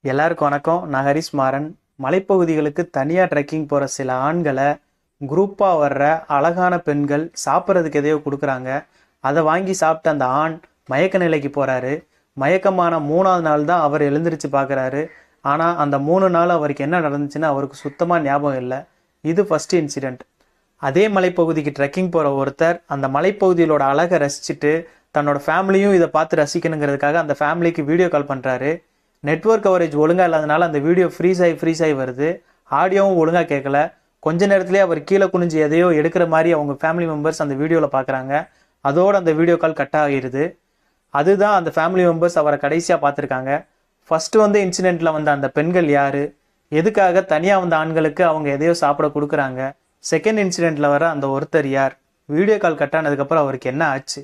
எல்லாருக்கும் வணக்கம். நான் ஹரிஸ் மாறன். மலைப்பகுதிகளுக்கு தனியாக ட்ரெக்கிங் போகிற சில ஆண்களை குரூப்பாக வர்ற அழகான பெண்கள் சாப்பிட்றதுக்கு எதையோ கொடுக்குறாங்க. அதை வாங்கி சாப்பிட்ட அந்த ஆண் மயக்க நிலைக்கு போகிறாரு. மயக்கமான 3வது நாள் தான் அவர் எழுந்திரிச்சு பார்க்குறாரு. ஆனால் அந்த 3 நாள் அவருக்கு என்ன நடந்துச்சுன்னு அவருக்கு சுத்தமாக ஞாபகம் இல்லை. இது ஃபஸ்ட்டு இன்சிடெண்ட். அதே மலைப்பகுதிக்கு ட்ரெக்கிங் போகிற ஒருத்தர் அந்த மலைப்பகுதிகளோட அழகை ரசிச்சுட்டு தன்னோட ஃபேமிலியும் இதை பார்த்து ரசிக்கணுங்கிறதுக்காக அந்த ஃபேமிலிக்கு வீடியோ கால் பண்ணுறாரு. நெட்வொர்க் கவரேஜ் ஒழுங்காக இல்லாதனால அந்த வீடியோ ஃப்ரீஸ் ஆகி வருது. ஆடியோவும் ஒழுங்காக கேட்கல. கொஞ்ச நேரத்துலேயே அவர் கீழே குனிஞ்சு எதையோ எடுக்கிற மாதிரி அவங்க ஃபேமிலி மெம்பர்ஸ் அந்த வீடியோவில் பார்க்குறாங்க. அதோடு அந்த வீடியோ கால் கட் ஆகிடுது. அதுதான் அந்த ஃபேமிலி மெம்பர்ஸ் அவரை கடைசியாக பார்த்துருக்காங்க. ஃபஸ்ட்டு இன்சிடெண்ட்டில் வந்த அந்த பெண்கள் யார், எதுக்காக தனியாக வந்த ஆண்களுக்கு அவங்க எதையோ சாப்பிட கொடுக்குறாங்க, செகண்ட் இன்சிடெண்ட்டில் வர அந்த ஒருத்தர் யார், வீடியோ கால் கட் ஆனதுக்கப்புறம் அவருக்கு என்ன ஆச்சு,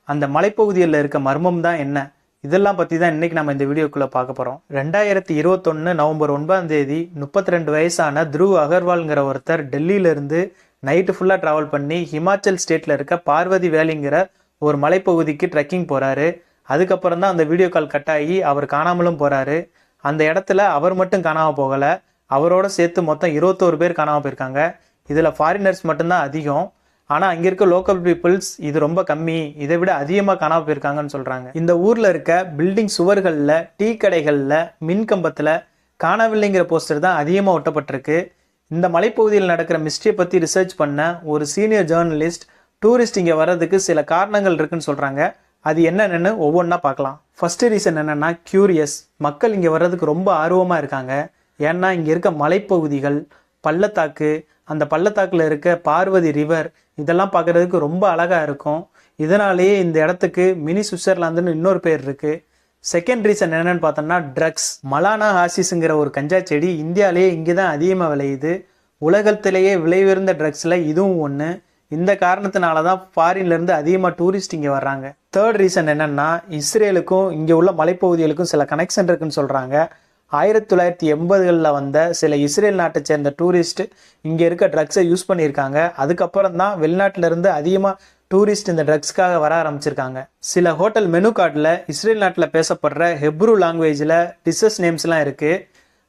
அந்த மலைப்பகுதியில் இருக்க மர்மம் தான் என்ன, இதெல்லாம் பற்றி தான் இன்றைக்கி நம்ம இந்த வீடியோக்குள்ளே பார்க்க போகிறோம். 2021 நவம்பர் 9 32 வயசான த்ருவ் அகர்வால்ங்கிற ஒருத்தர் டெல்லியிலேருந்து நைட்டு ஃபுல்லாக ட்ராவல் பண்ணி ஹிமாச்சல் ஸ்டேட்டில் இருக்க பார்வதி வேலிங்கிற ஒரு மலைப்பகுதிக்கு ட்ரெக்கிங் போகிறாரு. அதுக்கப்புறம் தான் அந்த வீடியோ கால் கட் ஆகி அவர் காணாமலும் போகிறாரு. அந்த இடத்துல அவர் மட்டும் காணாமல் போகலை, அவரோட சேர்த்து மொத்தம் 21 பேர் காணாமல் போயிருக்காங்க. இதில் ஃபாரினர்ஸ் மட்டும்தான் அதிகம். ஆனால் அங்கே இருக்க லோக்கல் பீப்புள்ஸ் இது ரொம்ப கம்மி, இதை விட அதிகமாக காணாமல் போயிருக்காங்கன்னு சொல்கிறாங்க. இந்த ஊரில் இருக்க பில்டிங் சுவர்களில், டீ கடைகளில், மின்கம்பத்தில் காணவில்லைங்கிற போஸ்டர் தான் அதிகமாக ஒட்டப்பட்டிருக்கு. இந்த மலைப்பகுதியில் நடக்கிற மிஸ்ட்ரியை பற்றி ரிசர்ச் பண்ண ஒரு சீனியர் ஜேர்னலிஸ்ட் டூரிஸ்ட் இங்கே வர்றதுக்கு சில காரணங்கள் இருக்குன்னு சொல்கிறாங்க. அது என்னென்னு ஒவ்வொன்றா பார்க்கலாம். ஃபஸ்ட்டு ரீசன் என்னென்னா க்யூரியஸ். மக்கள் இங்கே வர்றதுக்கு ரொம்ப ஆர்வமாக இருக்காங்க. ஏன்னா இங்கே இருக்க மலைப்பகுதிகள், பள்ளத்தாக்கு, அந்த பள்ளத்தாக்கில் இருக்க பார்வதி ரிவர், இதெல்லாம் பார்க்குறதுக்கு ரொம்ப அழகாக இருக்கும். இதனாலேயே இந்த இடத்துக்கு மினி சுவிட்சர்லாந்துன்னு இன்னொரு பேர் இருக்குது. செகண்ட் ரீசன் என்னென்னு பார்த்தோம்னா ட்ரக்ஸ். மலானா ஹாசிஸுங்கிற ஒரு கஞ்சா செடி இந்தியாவிலேயே இங்கே தான் அதிகமாக விளையுது. உலகத்திலேயே விலை உயர்ந்த ட்ரக்ஸில் இதுவும் ஒன்று. இந்த காரணத்தினால தான் ஃபாரின்லேருந்து அதிகமாக டூரிஸ்ட் இங்கே வர்றாங்க. தேர்ட் ரீசன் என்னென்னா இஸ்ரேலுக்கும் இங்கே உள்ள மலைப்பகுதிகளுக்கும் சில கனெக்ஷன் இருக்குன்னு சொல்கிறாங்க. 1980களில் வந்த சில இஸ்ரேல் நாட்டை சேர்ந்த டூரிஸ்ட் இங்கே இருக்க ட்ரக்ஸை யூஸ் பண்ணியிருக்காங்க. அதுக்கப்புறம் தான் வெளிநாட்டிலேருந்து அதிகமாக டூரிஸ்ட் இந்த ட்ரக்ஸ்க்காக வர ஆரம்பிச்சிருக்காங்க. சில ஹோட்டல் மெனு கார்டில் இஸ்ரேல் நாட்டில் பேசப்படுற ஹெப்ரூ லாங்குவேஜில் டிஷ்ஷஸ் நேம்ஸ்லாம் இருக்குது.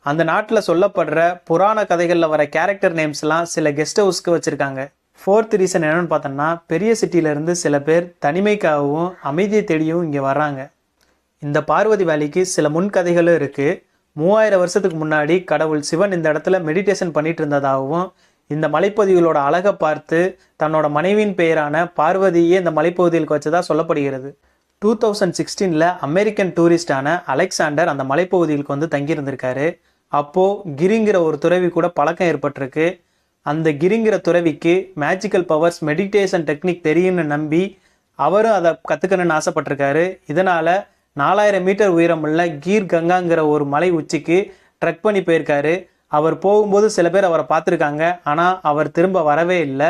அந்த நாட்டில் சொல்லப்படுற புராண கதைகளில் வர கேரக்டர் நேம்ஸ்லாம் சில கெஸ்ட் ஹவுஸ்க்கு வச்சுருக்காங்க. ஃபோர்த் ரீசன் என்னென்னு பார்த்தோம்னா பெரிய சிட்டியிலேருந்து சில பேர் தனிமைக்காகவும் அமைதியை தேடியும் இங்கே வர்றாங்க. இந்த பார்வதி வேலிக்கு சில முன்கதைகளும் இருக்குது. 3000 வருஷத்துக்கு முன்னாடி கடவுள் சிவன் இந்த இடத்துல மெடிடேஷன் பண்ணிட்டு இருந்ததாகவும், இந்த மலைப்பகுதிகளோட அழகை பார்த்து தன்னோட மனைவியின் பெயரான பார்வதியே இந்த மலைப்பகுதிகளுக்கு வச்சதா சொல்லப்படுகிறது. 2016 அமெரிக்கன் டூரிஸ்டான அலெக்சாண்டர் அந்த மலைப்பகுதிகளுக்கு வந்து தங்கியிருந்திருக்காரு. அப்போது கிரிங்கிற ஒரு துறவி கூட பழக்கம் ஏற்பட்டிருக்கு. அந்த கிரிங்கிற துறவிக்கு மேஜிக்கல் பவர்ஸ், மெடிடேஷன் டெக்னிக் தெரியும்னு நம்பி அவரும் அதை கற்றுக்கணும்னு ஆசைப்பட்டிருக்காரு. இதனால் 4000 மீட்டர் உயரமுள்ள கீர் கங்காங்கிற ஒரு மலை உச்சிக்கு ட்ரெக் பண்ணி போயிருக்காரு. அவர் போகும்போது சில பேர் அவரை பார்த்துருக்காங்க, ஆனால் அவர் திரும்ப வரவே இல்லை.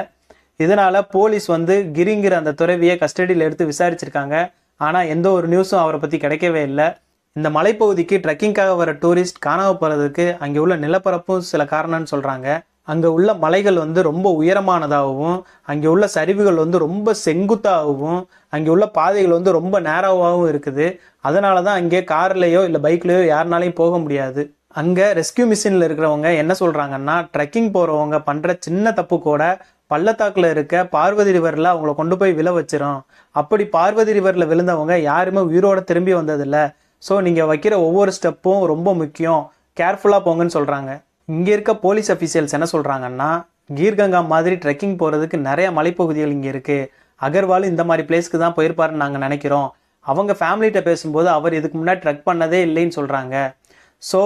இதனால் போலீஸ் வந்து கிரிங்கிற அந்த துறவியை கஸ்டடியில் எடுத்து விசாரிச்சிருக்காங்க. ஆனால் எந்த ஒரு நியூஸும் அவரை பற்றி கிடைக்கவே இல்லை. இந்த மலைப்பகுதிக்கு ட்ரெக்கிங்காக வர டூரிஸ்ட் காணாமல் போகிறதுக்கு அங்கே உள்ள நிலப்பரப்பும் சில காரணம்னு சொல்கிறாங்க. அங்கே உள்ள மலைகள் வந்து ரொம்ப உயரமானதாகவும், அங்கே உள்ள சரிவுகள் வந்து ரொம்ப செங்குத்தாகவும், அங்கே உள்ள பாதைகள் வந்து ரொம்ப நேராகவும் இருக்குது. அதனால தான் அங்கே கார்லேயோ இல்லை பைக்லேயோ யாருனாலையும் போக முடியாது. அங்கே ரெஸ்கியூ மிஷினில் இருக்கிறவங்க என்ன சொல்கிறாங்கன்னா, ட்ரெக்கிங் போகிறவங்க பண்ணுற சின்ன தப்பு கூட பள்ளத்தாக்கில் இருக்க பார்வதி ரிவரில் அவங்கள கொண்டு போய் விழ வச்சிரும். அப்படி பார்வதி ரிவரில் விழுந்தவங்க யாருமே உயிரோடு திரும்பி வந்ததில்லை. ஸோ நீங்கள் வைக்கிற ஒவ்வொரு ஸ்டெப்பும் ரொம்ப முக்கியம், கேர்ஃபுல்லாக போங்கன்னு சொல்கிறாங்க. இங்கே இருக்க போலீஸ் அஃபீஷியல்ஸ் என்ன சொல்கிறாங்கன்னா, கீர்கங்கா மாதிரி ட்ரெக்கிங் போகிறதுக்கு நிறைய மலைப்பகுதிகள் இங்கே இருக்குது. அகர்வால் இந்த மாதிரி பிளேஸ்க்கு தான் போயிருப்பாருன்னு நாங்கள் நினைக்கிறோம். அவங்க ஃபேமிலிகிட்ட பேசும்போது அவர் இதுக்கு முன்னாடி ட்ரெக் பண்ணதே இல்லைன்னு சொல்கிறாங்க. ஸோ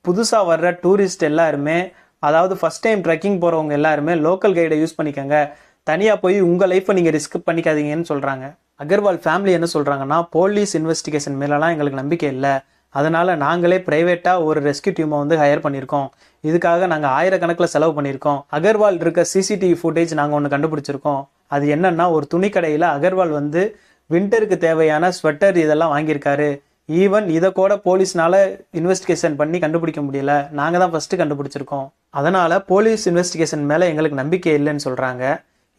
புதுசாக வர்ற டூரிஸ்ட் எல்லாருமே, அதாவது ஃபஸ்ட் டைம் ட்ரெக்கிங் போகிறவங்க எல்லாருமே லோக்கல் கைடை யூஸ் பண்ணிக்கோங்க. தனியாக போய் உங்கள் லைஃப்பை நீங்கள் ரிஸ்க் பண்ணிக்காதீங்கன்னு சொல்கிறாங்க. அகர்வால் ஃபேமிலி என்ன சொல்கிறாங்கன்னா, போலீஸ் இன்வெஸ்டிகேஷன் மேலெலாம் எங்களுக்கு நம்பிக்கை இல்லை. அதனால் நாங்களே ப்ரைவேட்டாக ஒரு ரெஸ்கியூ டீமை வந்து ஹையர் பண்ணியிருக்கோம். இதுக்காக நாங்கள் 1000 கணக்கில் செலவு பண்ணியிருக்கோம். அகர்வால் இருக்க சிசிடிவி ஃபுட்டேஜ் நாங்கள் ஒன்று கண்டுபிடிச்சிருக்கோம். அது என்னென்னா, ஒரு துணி கடையில் அகர்வால் வந்து வின்டருக்கு தேவையான ஸ்வெட்டர் இதெல்லாம் வாங்கியிருக்காரு. ஈவன் இதை கூட போலீஸ்னால் இன்வெஸ்டிகேஷன் பண்ணி கண்டுபிடிக்க முடியல. நாங்கள் தான் ஃபஸ்ட்டு கண்டுபிடிச்சிருக்கோம். அதனால் போலீஸ் இன்வெஸ்டிகேஷன் மேலே எங்களுக்கு நம்பிக்கை இல்லைன்னு சொல்கிறாங்க.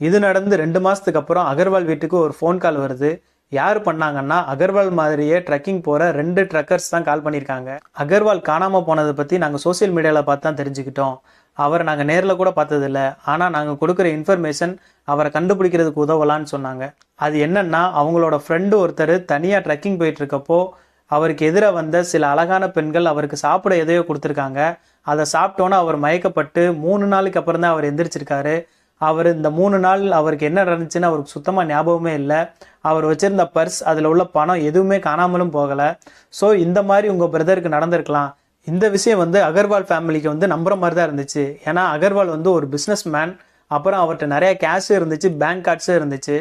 இது நடந்து 2 மாதத்துக்கு அப்புறம் அகர்வால் வீட்டுக்கு ஒரு ஃபோன் கால் வருது. யார் பண்ணாங்கன்னா அகர்வால் மாதிரியே ட்ரெக்கிங் போகிற 2 ட்ரக்கர்ஸ் தான் கால் பண்ணியிருக்காங்க. அகர்வால் காணாமல் போனதை பற்றி நாங்கள் சோசியல் மீடியாவில் பார்த்து தான் தெரிஞ்சுக்கிட்டோம். அவரை நாங்கள் நேரில் கூட பார்த்ததில்ல. ஆனால் நாங்கள் கொடுக்குற இன்ஃபர்மேஷன் அவரை கண்டுபிடிக்கிறதுக்கு உதவலான்னு சொன்னாங்க. அது என்னன்னா, அவங்களோட ஃப்ரெண்டு ஒருத்தர் தனியாக ட்ரெக்கிங் போயிட்டுருக்கப்போ அவருக்கு எதிராக வந்த சில அழகான பெண்கள் அவருக்கு சாப்பிட எதையோ கொடுத்துருக்காங்க. அதை சாப்பிட்டோன்னே அவர் மயக்கப்பட்டு 3 நாளுக்கு அப்புறம் தான் அவர் எந்திரிச்சிருக்காரு. அவர் இந்த 3 நாள் அவருக்கு என்ன நடந்துச்சுன்னு அவருக்கு சுத்தமாக ஞாபகமே இல்லை. அவர் வச்சுருந்த பர்ஸ், அதில் உள்ள பணம் எதுவுமே காணாமலும் போகலை. ஸோ இந்த மாதிரி உங்கள் பிரதருக்கு நடந்திருக்கலாம். இந்த விஷயம் அகர்வால் ஃபேமிலிக்கு நம்புற மாதிரி தான் இருந்துச்சு. ஏன்னா அகர்வால் ஒரு பிஸ்னஸ் மேன். அப்புறம் அவர்கிட்ட நிறைய கேஷும் இருந்துச்சு, பேங்க் கார்ட்ஸும் இருந்துச்சு.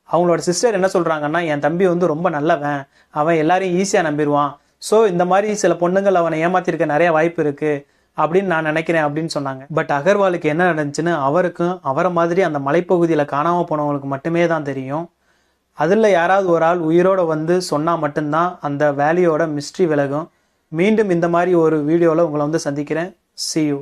அவங்களோட சிஸ்டர் என்ன சொல்கிறாங்கன்னா, என் தம்பி ரொம்ப நல்லவன், அவன் எல்லாரையும் ஈஸியாக நம்பிடுவான். ஸோ இந்த மாதிரி சில பொண்ணுங்கள் அவனை ஏமாத்திருக்க நிறைய வாய்ப்பு இருக்குது அப்படின்னு நான் நினைக்கிறேன் அப்படின்னு சொன்னாங்க. பட் அகர்வாலுக்கு என்ன நடந்துச்சுன்னு அவருக்கும் அவரை மாதிரி அந்த மலைப்பகுதியில் காணாமல் போனவங்களுக்கு மட்டுமே தான் தெரியும். அதில் யாராவது ஒரு ஆள் உயிரோடு சொன்னால் மட்டும்தான் அந்த வேலியோட மிஸ்ட்ரி விலகும். மீண்டும் இந்த மாதிரி ஒரு வீடியோவில் உங்களை சந்திக்கிறேன். See you.